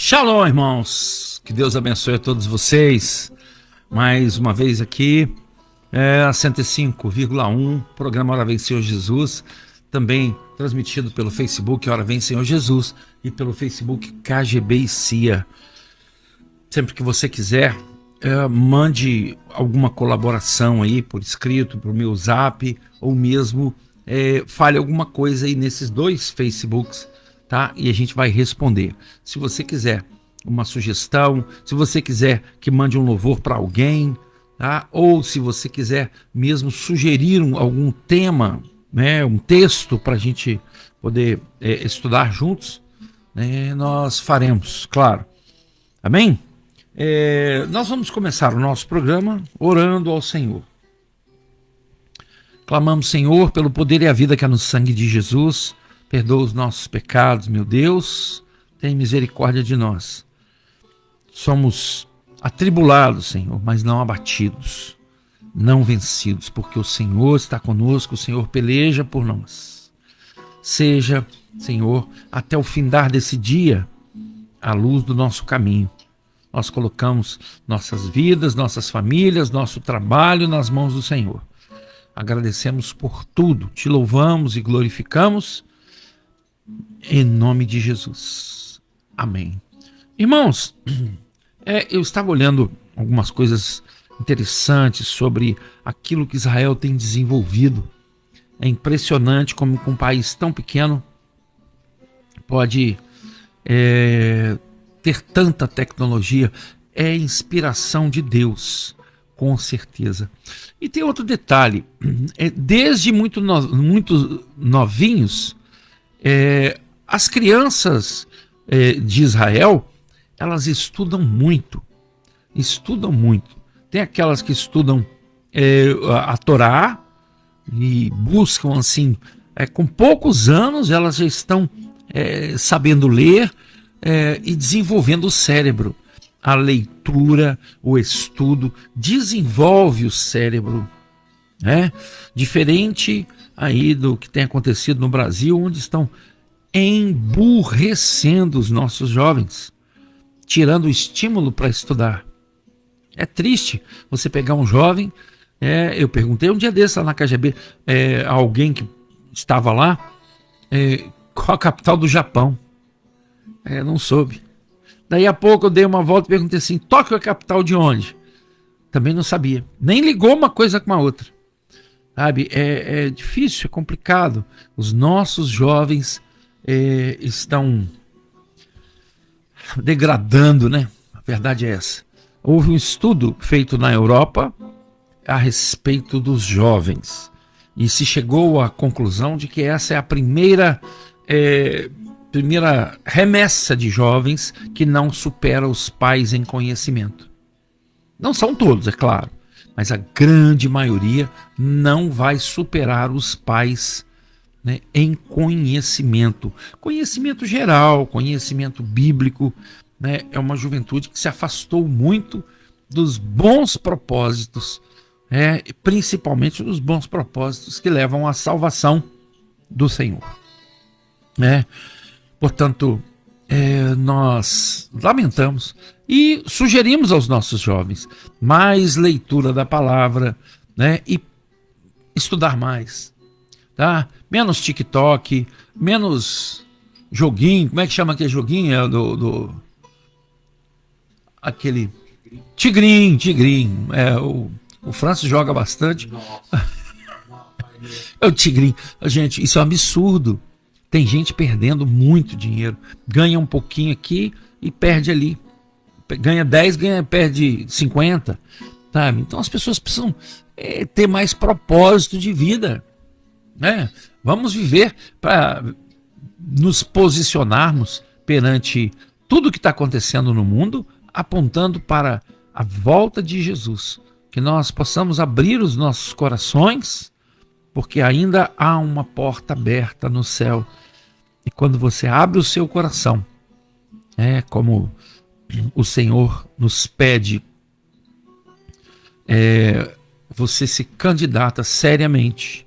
Shalom, irmãos, que Deus abençoe a todos vocês, mais uma vez aqui, a 105,1, programa Hora Vem Senhor Jesus, também transmitido pelo Facebook Hora Vem Senhor Jesus e pelo Facebook KGB e CIA. Sempre que você quiser, mande alguma colaboração aí por escrito, por meu zap, ou mesmo fale alguma coisa aí nesses dois Facebooks, tá? E a gente vai responder. Se você quiser uma sugestão, se você quiser que mande um louvor para alguém, tá? Ou se você quiser mesmo sugerir algum tema, né, um texto para a gente poder estudar juntos, né, nós faremos, claro. Amém? Nós vamos começar o nosso programa orando ao Senhor. Clamamos, Senhor, pelo poder e a vida que há no sangue de Jesus. Perdoa os nossos pecados, meu Deus, tem misericórdia de nós. Somos atribulados, Senhor, mas não abatidos, não vencidos, porque o Senhor está conosco, o Senhor peleja por nós. Seja, Senhor, até o findar desse dia, a luz do nosso caminho. Nós colocamos nossas vidas, nossas famílias, nosso trabalho nas mãos do Senhor. Agradecemos por tudo, te louvamos e glorificamos, em nome de Jesus. Amém. Irmãos, eu estava olhando algumas coisas interessantes sobre aquilo que Israel tem desenvolvido. É impressionante como um país tão pequeno pode ter tanta tecnologia. É inspiração de Deus, com certeza. E tem outro detalhe, desde muito novinhos, as crianças de Israel, elas estudam muito. Tem aquelas que estudam a Torá e buscam assim, com poucos anos elas já estão sabendo ler e desenvolvendo o cérebro. A leitura, o estudo desenvolve o cérebro, né? Diferente aí do que tem acontecido no Brasil, onde estão emburrecendo os nossos jovens, tirando o estímulo para estudar. É triste você pegar um jovem, eu perguntei um dia desse lá na KGB, a alguém que estava lá, qual a capital do Japão? Não soube. Daí a pouco eu dei uma volta e perguntei assim, Tóquio é a capital de onde? Também não sabia. Nem ligou uma coisa com a outra. Sabe, é difícil, é complicado. Os nossos jovens estão degradando, né? A verdade é essa. Houve um estudo feito na Europa a respeito dos jovens. E se chegou à conclusão de que essa é a primeira remessa de jovens que não supera os pais em conhecimento. Não são todos, é claro, mas a grande maioria não vai superar os pais, né, em conhecimento. Conhecimento geral, conhecimento bíblico, né, é uma juventude que se afastou muito dos bons propósitos, principalmente dos bons propósitos que levam à salvação do Senhor. Portanto, nós lamentamos e sugerimos aos nossos jovens mais leitura da palavra, né, e estudar mais, tá? Menos TikTok, menos joguinho. Como é que chama aquele joguinho? Aquele Tigrinho. O Francis joga bastante. É o Tigrinho. Gente, isso é um absurdo. Tem gente perdendo muito dinheiro. Ganha um pouquinho aqui e perde ali. Ganha 10, perde 50. Sabe? Então as pessoas precisam ter mais propósito de vida, né? Vamos viver para nos posicionarmos perante tudo que está acontecendo no mundo, apontando para a volta de Jesus. Que nós possamos abrir os nossos corações, porque ainda há uma porta aberta no céu. E quando você abre o seu coração, como o Senhor nos pede, você se candidata seriamente,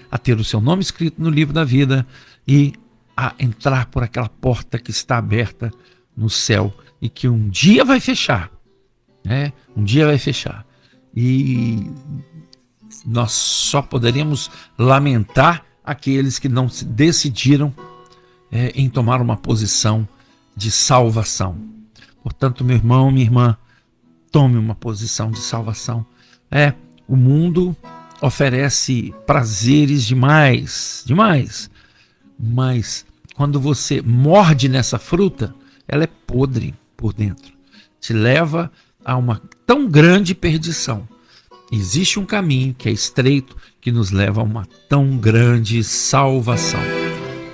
a ter o seu nome escrito no livro da vida e a entrar por aquela porta que está aberta no céu e que um dia vai fechar, né? Um dia vai fechar. E nós só poderemos lamentar aqueles que não se decidiram em tomar uma posição de salvação. Portanto, meu irmão, minha irmã, tome uma posição de salvação. O mundo oferece prazeres demais, mas quando você morde nessa fruta, ela é podre por dentro. Te leva a uma tão grande perdição. Existe um caminho que é estreito, que nos leva a uma tão grande salvação.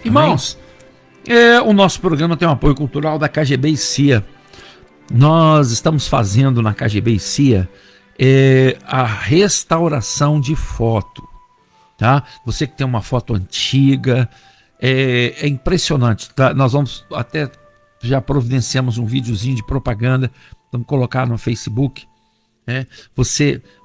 Irmãos, o nosso programa tem um apoio cultural da KGB e CIA. Nós estamos fazendo na KGB e CIA a restauração de foto, tá? Você que tem uma foto antiga, é impressionante, tá? Nós vamos até, já providenciamos um videozinho de propaganda, vamos colocar no Facebook.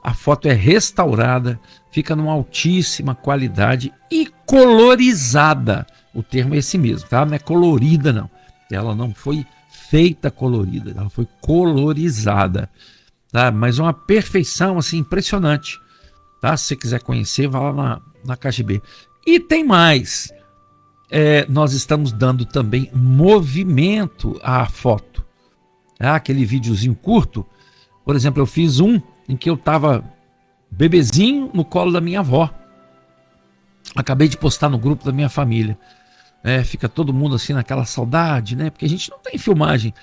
A foto é restaurada, fica numa altíssima qualidade e colorizada. O termo é esse mesmo, tá? Não é colorida, não. Ela não foi feita colorida, ela foi colorizada, tá? Mas uma perfeição assim impressionante, tá? Se você quiser conhecer, vá lá na KGB. E tem mais, nós estamos dando também movimento à foto, tá? Aquele videozinho curto, por exemplo, eu fiz um em que eu estava bebezinho no colo da minha avó. Acabei de postar no grupo da minha família. Fica todo mundo assim naquela saudade, né? Porque a gente não tem filmagem.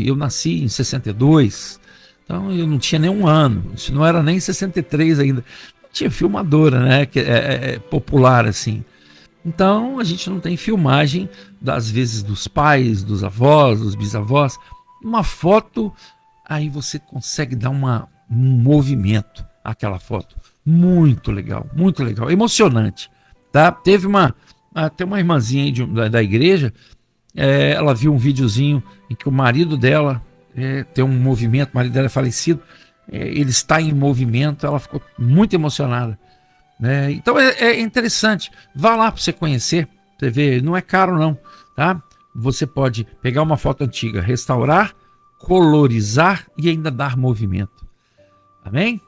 Eu nasci em 62, então eu não tinha nem um ano. Isso não era nem 63 ainda. Não tinha filmadora, né? Que é popular assim. Então a gente não tem filmagem, às vezes, dos pais, dos avós, dos bisavós. Uma foto, aí você consegue dar um movimento àquela foto. Muito legal, emocionante, tá? Teve até uma irmãzinha aí da igreja, ela viu um videozinho em que o marido dela tem um movimento, o marido dela é falecido, ele está em movimento, ela ficou muito emocionada. Então é interessante, vá lá para você conhecer, você ver, não é caro não, tá? Você pode pegar uma foto antiga, restaurar, colorizar e ainda dar movimento. Amém?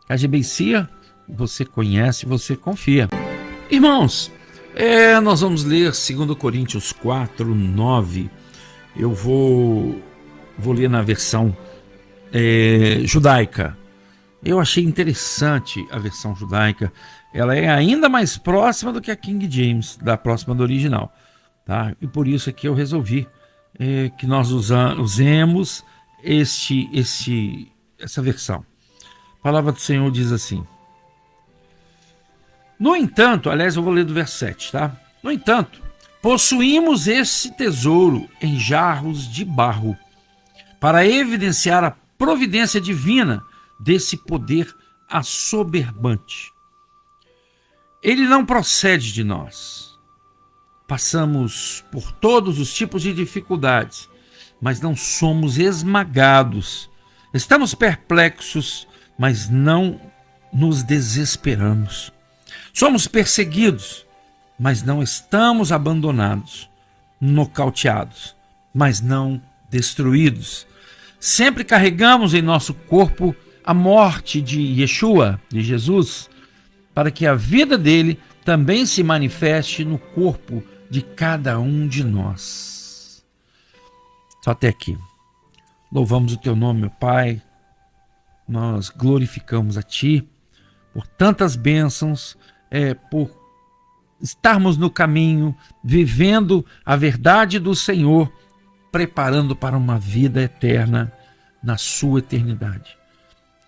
KGB CIA, você conhece, você confia. Irmãos, nós vamos ler 2 Coríntios 4, 9. Eu vou ler na versão judaica. Eu achei interessante a versão judaica. Ela é ainda mais próxima do que a King James, próxima do original, tá? E por isso é que eu resolvi que nós usemos essa versão. A palavra do Senhor diz assim: no entanto, aliás, eu vou ler do verso 7, tá? No entanto, possuímos esse tesouro em jarros de barro, para evidenciar a providência divina desse poder assoberbante. Ele não procede de nós. Passamos por todos os tipos de dificuldades, mas não somos esmagados. Estamos perplexos, mas não nos desesperamos. Somos perseguidos, mas não estamos abandonados. Nocauteados, mas não destruídos. Sempre carregamos em nosso corpo a morte de Yeshua, de Jesus, para que a vida dele também se manifeste no corpo de cada um de nós. Só até aqui. Louvamos o teu nome, meu Pai. Nós glorificamos a ti por tantas bênçãos, por estarmos no caminho, vivendo a verdade do Senhor, preparando para uma vida eterna na sua eternidade.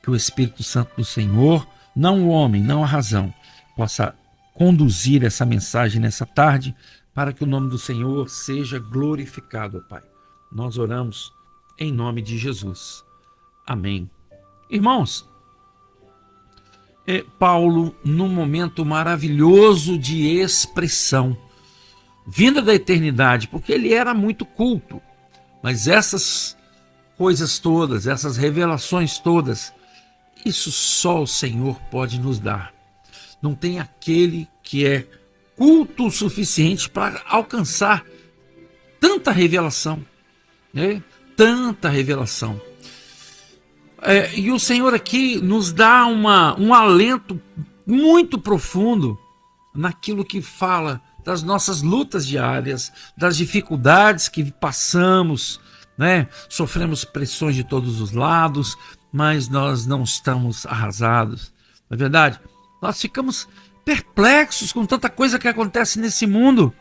Que o Espírito Santo do Senhor, não o homem, não a razão, possa conduzir essa mensagem nessa tarde, para que o nome do Senhor seja glorificado, Pai. Nós oramos em nome de Jesus. Amém. Irmãos, Paulo, num momento maravilhoso de expressão, vinda da eternidade, porque ele era muito culto, mas essas coisas todas, essas revelações todas, isso só o Senhor pode nos dar. Não tem aquele que é culto o suficiente para alcançar tanta revelação. né? Tanta revelação. E o Senhor aqui nos dá um alento muito profundo naquilo que fala das nossas lutas diárias, das dificuldades que passamos, né? Sofremos pressões de todos os lados, mas nós não estamos arrasados. Não é verdade? Nós ficamos perplexos com tanta coisa que acontece nesse mundo.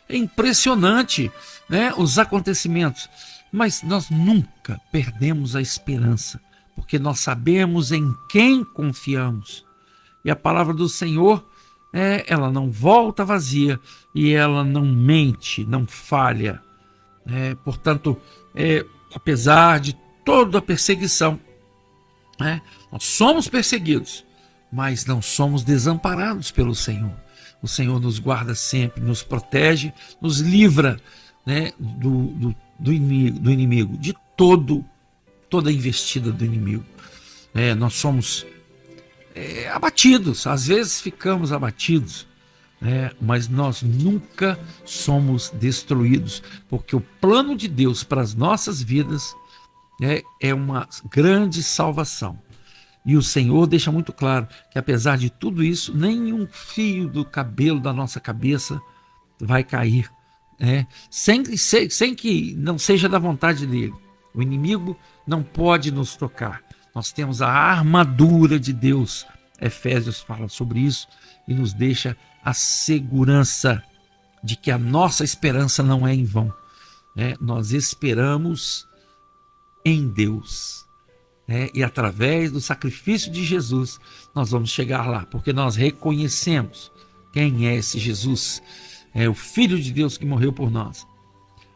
É impressionante, né, os acontecimentos, mas nós nunca perdemos a esperança, porque nós sabemos em quem confiamos. E a palavra do Senhor, ela não volta vazia e ela não mente, não falha. Portanto, apesar de toda a perseguição, nós somos perseguidos, mas não somos desamparados pelo Senhor. O Senhor nos guarda sempre, nos protege, nos livra, né, do inimigo, de toda a investida do inimigo. Nós somos abatidos, às vezes ficamos abatidos, mas nós nunca somos destruídos, porque o plano de Deus para as nossas vidas é uma grande salvação. E o Senhor deixa muito claro que, apesar de tudo isso, nenhum fio do cabelo da nossa cabeça vai cair, sem que não seja da vontade dele. O inimigo não pode nos tocar. Nós temos a armadura de Deus. Efésios fala sobre isso e nos deixa a segurança de que a nossa esperança não é em vão. Nós esperamos em Deus. E através do sacrifício de Jesus, nós vamos chegar lá, porque nós reconhecemos quem é esse Jesus, o Filho de Deus que morreu por nós.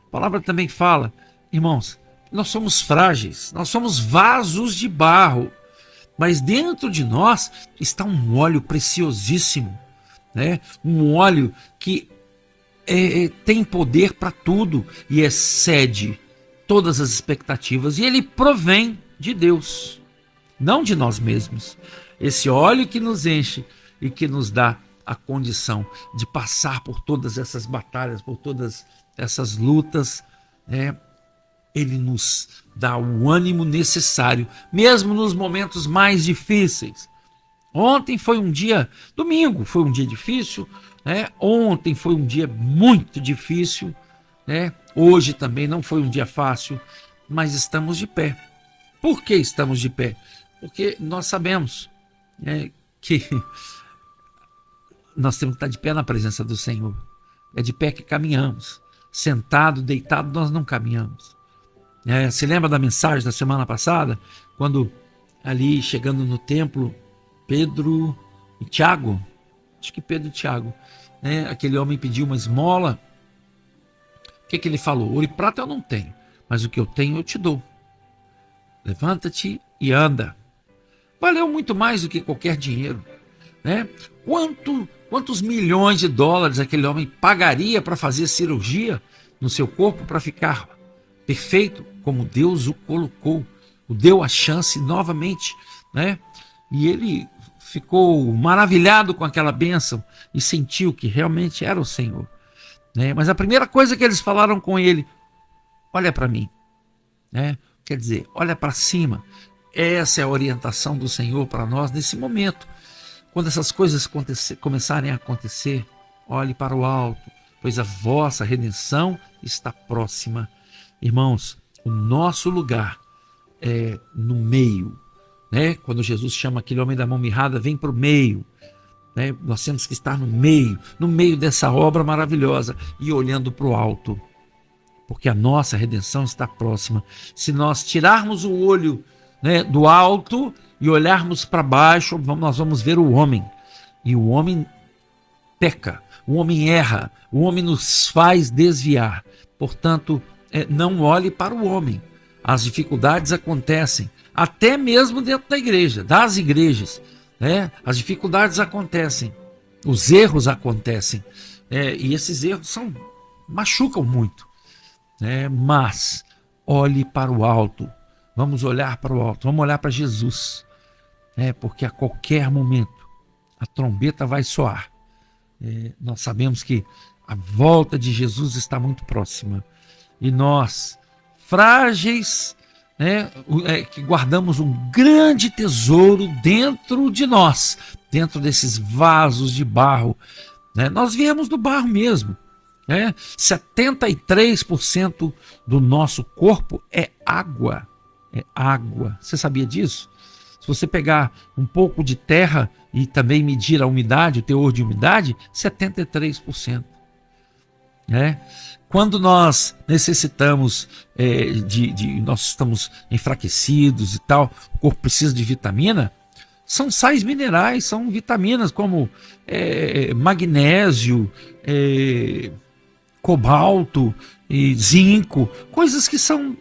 A palavra também fala, irmãos, nós somos frágeis, nós somos vasos de barro, mas dentro de nós está um óleo preciosíssimo, um óleo que tem poder para tudo e excede todas as expectativas, e ele provém de Deus, não de nós mesmos. Esse óleo que nos enche e que nos dá a condição de passar por todas essas batalhas, por todas essas lutas, ele nos dá o ânimo necessário, mesmo nos momentos mais difíceis. Ontem foi um dia, domingo foi um dia difícil, ontem foi um dia muito difícil, hoje também não foi um dia fácil, mas estamos de pé. Por que estamos de pé? Porque nós sabemos que nós temos que estar de pé na presença do Senhor. É de pé que caminhamos. Sentado, deitado, nós não caminhamos. Se lembra da mensagem da semana passada? Quando ali chegando no templo, Pedro e Tiago, acho que Pedro e Tiago, aquele homem pediu uma esmola. O que ele falou? Ouro e prata eu não tenho, mas o que eu tenho eu te dou. Levanta-te e anda. Valeu muito mais do que qualquer dinheiro. Quantos milhões de dólares aquele homem pagaria para fazer cirurgia no seu corpo para ficar perfeito como Deus o colocou, o deu a chance novamente, E ele ficou maravilhado com aquela bênção e sentiu que realmente era o Senhor, Mas a primeira coisa que eles falaram com ele: olha para mim, Quer dizer, olha para cima. Essa é a orientação do Senhor para nós nesse momento. Quando essas coisas começarem a acontecer, olhe para o alto, pois a vossa redenção está próxima. Irmãos, o nosso lugar é no meio. Quando Jesus chama aquele homem da mão mirrada, vem para o meio. Nós temos que estar no meio dessa obra maravilhosa e olhando para o alto. Porque a nossa redenção está próxima. Se nós tirarmos o olho do alto e olharmos para baixo, nós vamos ver o homem. E o homem peca, o homem erra, o homem nos faz desviar. Portanto, não olhe para o homem. As dificuldades acontecem, até mesmo dentro da igreja, das igrejas. As dificuldades acontecem, os erros acontecem. E esses erros machucam muito. Mas olhe para o alto, vamos olhar para o alto, vamos olhar para Jesus, porque a qualquer momento a trombeta vai soar. Nós sabemos que a volta de Jesus está muito próxima e nós, frágeis, né, que guardamos um grande tesouro dentro de nós, dentro desses vasos de barro, né? Nós viemos do barro mesmo, né? 73% do nosso corpo é água. É água. Você sabia disso? Se você pegar um pouco de terra e também medir a umidade, o teor de umidade, 73%. Né? Quando nós necessitamos nós estamos enfraquecidos e tal, o corpo precisa de vitamina, são sais minerais, são vitaminas como magnésio, cobalto e zinco, coisas que são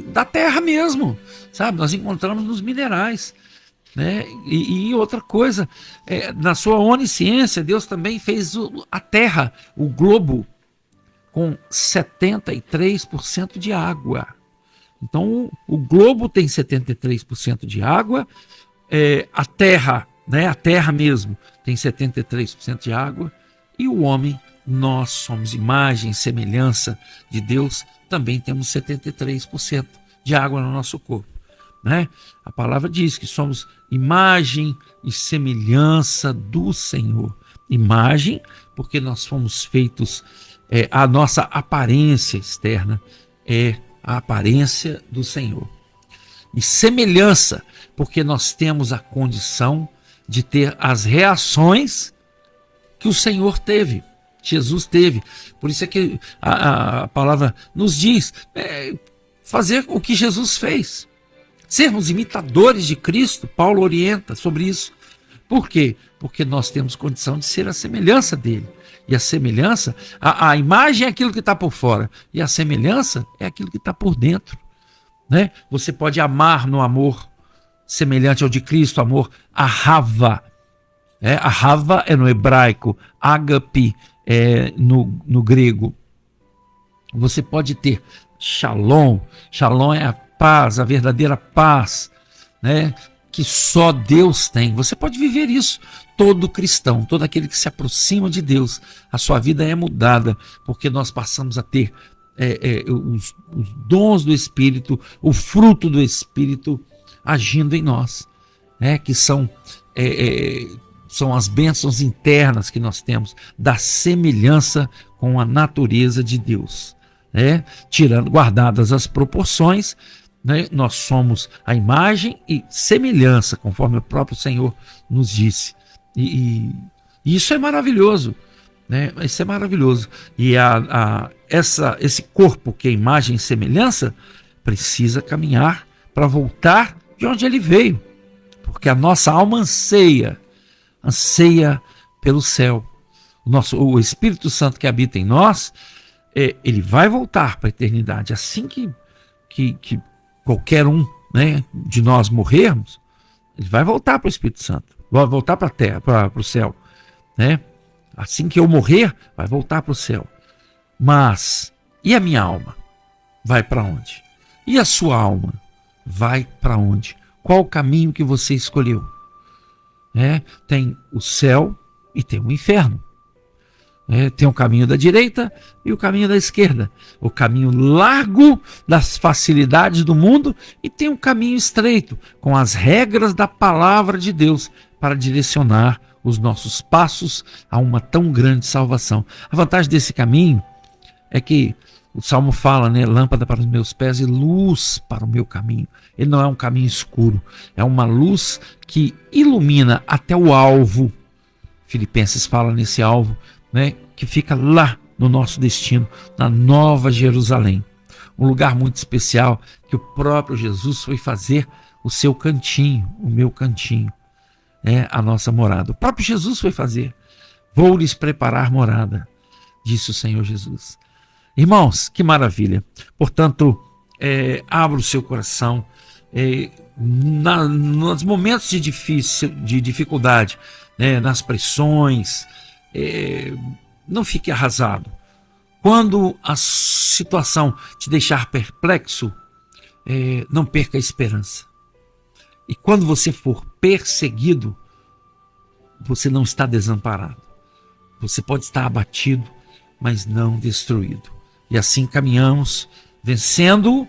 da terra mesmo, sabe? Nós encontramos nos minerais, né? E outra coisa, na sua onisciência, Deus também fez a terra, o globo, com 73% de água. Então o globo tem 73% de água, a terra, né? A terra mesmo tem 73% de água, e o homem, nós somos imagem e semelhança de Deus, também temos 73% de água no nosso corpo, né? A palavra diz que somos imagem e semelhança do Senhor. Imagem, porque nós fomos feitos, a nossa aparência externa é a aparência do Senhor. E semelhança, porque nós temos a condição de ter as reações que o Senhor teve, Jesus teve. Por isso é que a palavra nos diz fazer o que Jesus fez. Sermos imitadores de Cristo, Paulo orienta sobre isso. Por quê? Porque nós temos condição de ser a semelhança dele. E a semelhança, a imagem é aquilo que está por fora, e a semelhança é aquilo que está por dentro, né? Você pode amar no amor semelhante ao de Cristo, amor ahava. Ahava é no hebraico, ágape no grego. Você pode ter shalom. Shalom é a paz, a verdadeira paz, né? Que só Deus tem. Você pode viver isso. Todo cristão, todo aquele que se aproxima de Deus, a sua vida é mudada, porque nós passamos a ter os dons do Espírito, o fruto do Espírito agindo em nós, né? Que são as bênçãos internas que nós temos, da semelhança com a natureza de Deus, né? Guardadas as proporções, né? Nós somos a imagem e semelhança, conforme o próprio Senhor nos disse. E isso é maravilhoso, né? Isso é maravilhoso. E esse corpo que é imagem e semelhança precisa caminhar para voltar de onde ele veio, porque a nossa alma anseia pelo céu. O Espírito Santo que habita em nós, ele vai voltar para a eternidade. Assim que qualquer um, né, de nós morrermos, ele vai voltar para o Espírito Santo, vai voltar para a terra, para o céu, né? Assim que eu morrer, vai voltar para o céu. Mas e a minha alma? Vai para onde? E a sua alma vai para onde? Qual o caminho que você escolheu? Tem o céu e tem o inferno. Tem o caminho da direita e o caminho da esquerda. O caminho largo das facilidades do mundo, e tem um caminho estreito, com as regras da palavra de Deus, para direcionar os nossos passos a uma tão grande salvação. A vantagem desse caminho é que o Salmo fala, né? Lâmpada para os meus pés e luz para o meu caminho. Ele não é um caminho escuro, é uma luz que ilumina até o alvo. Filipenses fala nesse alvo, né, que fica lá no nosso destino, na Nova Jerusalém. Um lugar muito especial que o próprio Jesus foi fazer o seu cantinho, o meu cantinho, a nossa morada. O próprio Jesus foi fazer. Vou lhes preparar morada, disse o Senhor Jesus. Irmãos, que maravilha. Portanto, abra o seu coração. Nos momentos de dificuldade, nas pressões, não fique arrasado. Quando a situação te deixar perplexo, não perca a esperança. E quando você for perseguido, você não está desamparado. Você pode estar abatido, mas não destruído. E assim caminhamos, vencendo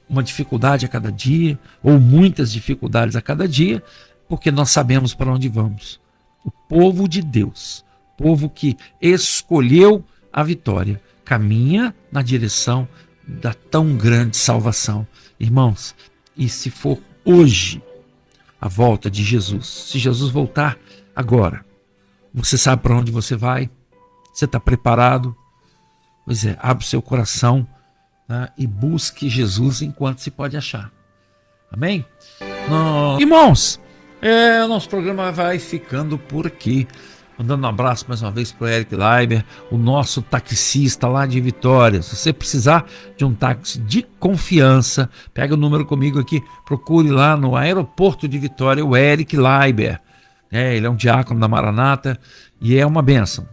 uma dificuldade a cada dia, ou muitas dificuldades a cada dia, porque nós sabemos para onde vamos. O povo de Deus, povo que escolheu a vitória, caminha na direção da tão grande salvação. Irmãos, e se for hoje a volta de Jesus, se Jesus voltar agora, você sabe para onde você vai? Você está preparado? Pois é, abre o seu coração, né, e busque Jesus enquanto se pode achar. Amém? Irmãos, nosso programa vai ficando por aqui. Mandando um abraço mais uma vez para o Eric Leiber, o nosso taxista lá de Vitória. Se você precisar de um táxi de confiança, pega o número comigo aqui, procure lá no aeroporto de Vitória o Eric Leiber. Ele é um diácono da Maranata e é uma bênção.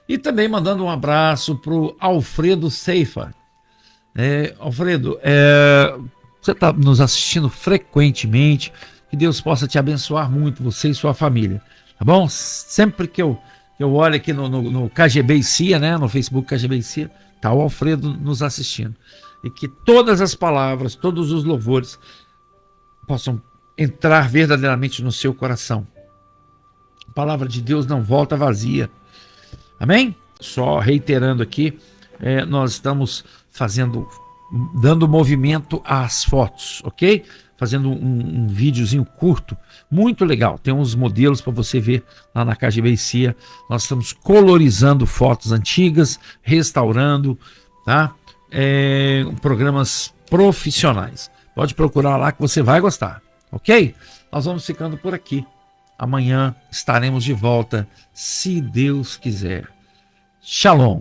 E também mandando um abraço para o Alfredo Seifa. Alfredo, você está nos assistindo frequentemente, que Deus possa te abençoar muito, você e sua família. Tá bom? Sempre que eu olho aqui no KGB CIA, né, no Facebook KGB CIA, tá o Alfredo nos assistindo. E que todas as palavras, todos os louvores possam entrar verdadeiramente no seu coração. A palavra de Deus não volta vazia. Amém? Só reiterando aqui, nós estamos dando movimento às fotos, ok? Fazendo um videozinho curto, muito legal. Tem uns modelos para você ver lá na KGB CIA. Nós estamos colorizando fotos antigas, restaurando, tá? Programas profissionais. Pode procurar lá que você vai gostar, ok? Nós vamos ficando por aqui. Amanhã estaremos de volta, se Deus quiser. Shalom.